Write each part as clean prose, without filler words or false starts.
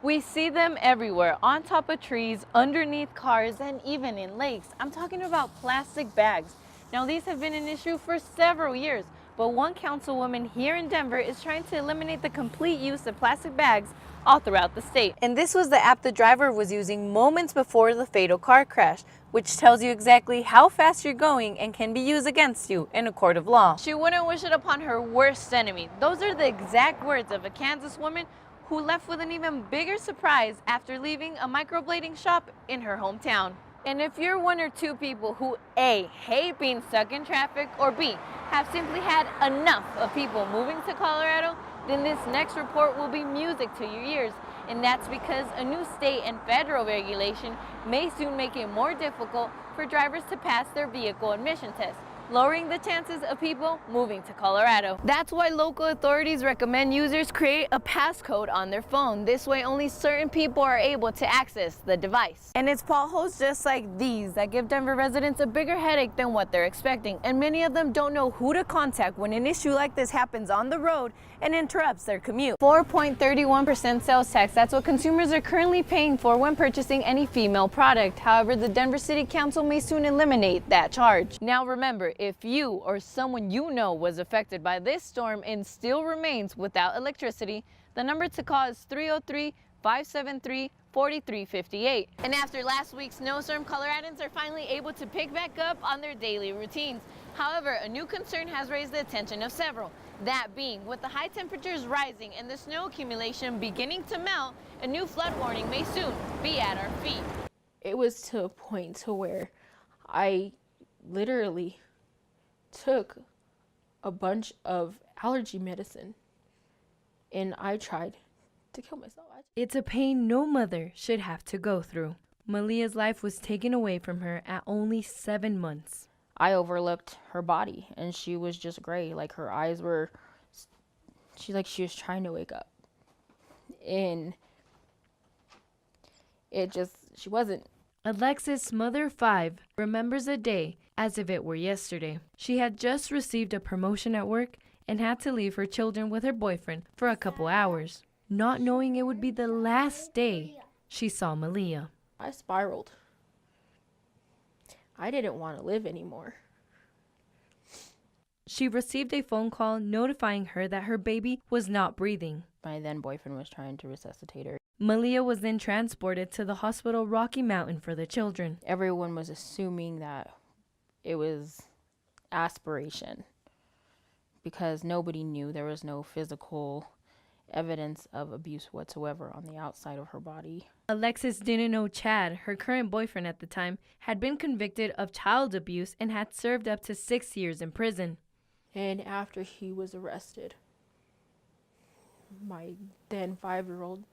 We see them everywhere, on top of trees, underneath cars, and even in lakes. I'm talking about plastic bags. Now, these have been an issue for several years, but one councilwoman here in Denver is trying to eliminate the complete use of plastic bags all throughout the state. And this was the app the driver was using moments before the fatal car crash, which tells you exactly how fast you're going and can be used against you in a court of law. She wouldn't wish it upon her worst enemy. Those are the exact words of a Kansas woman who left with an even bigger surprise after leaving a microblading shop in her hometown. And if you're one or two people who A, hate being stuck in traffic, or B, have simply had enough of people moving to Colorado, then this next report will be music to your ears. And that's because a new state and federal regulation may soon make it more difficult for drivers to pass their vehicle emission tests, lowering the chances of people moving to Colorado. That's why local authorities recommend users create a passcode on their phone. This way only certain people are able to access the device. And it's potholes just like these that give Denver residents a bigger headache than what they're expecting. And many of them don't know who to contact when an issue like this happens on the road and interrupts their commute. 4.31% sales tax, that's what consumers are currently paying for when purchasing any female product. However, the Denver City Council may soon eliminate that charge. Now remember, if you or someone you know was affected by this storm and still remains without electricity, the number to call is 303-573-4358. And after last week's snowstorm, Coloradans are finally able to pick back up on their daily routines. However, a new concern has raised the attention of several. That being, with the high temperatures rising and the snow accumulation beginning to melt, a new flood warning may soon be at our feet. It was to a point to where I literally took a bunch of allergy medicine and I tried to kill myself. It's a pain no mother should have to go through. Malia's life was taken away from her at only 7 months. I overlooked her body and she was just gray. Like her eyes were, she was trying to wake up. And she wasn't. Alexis, mother of 5, remembers a day as if it were yesterday. She had just received a promotion at work and had to leave her children with her boyfriend for a couple hours. Not knowing it would be the last day she saw Malia. I spiraled. I didn't want to live anymore. She received a phone call notifying her that her baby was not breathing. My then boyfriend was trying to resuscitate her. Malia was then transported to the hospital Rocky Mountain for the children. Everyone was assuming that it was aspiration because nobody knew. There was no physical evidence of abuse whatsoever on the outside of her body. Alexis didn't know Chad, her current boyfriend at the time, had been convicted of child abuse and had served up to 6 years in prison. And after he was arrested, my then 5-year-old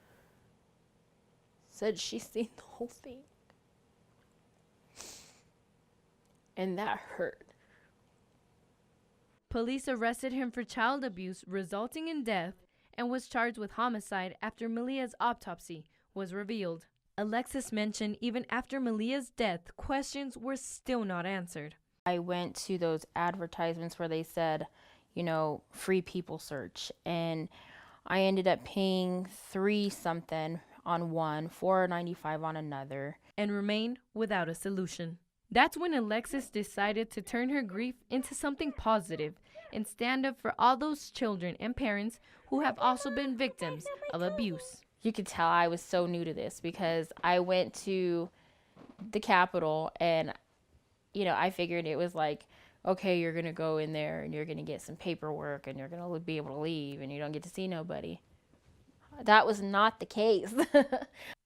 said she seen the whole thing. And that hurt. Police arrested him for child abuse resulting in death and was charged with homicide after Malia's autopsy was revealed. Alexis mentioned even after Malia's death, questions were still not answered. I went to those advertisements where they said, free people search. And I ended up paying $3 something on one, $4.95 on another. And remained without a solution. That's when Alexis decided to turn her grief into something positive and stand up for all those children and parents who have also been victims of abuse. You could tell I was so new to this because I went to the Capitol and, I figured it was like, okay, you're going to go in there and you're going to get some paperwork and you're going to be able to leave and you don't get to see nobody. That was not the case.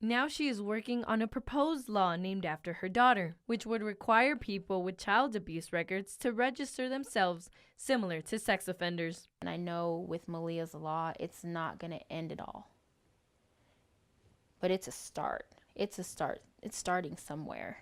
Now she is working on a proposed law named after her daughter, which would require people with child abuse records to register themselves, similar to sex offenders. And I know with Malia's law, it's not going to end it all. But it's a start. It's starting somewhere.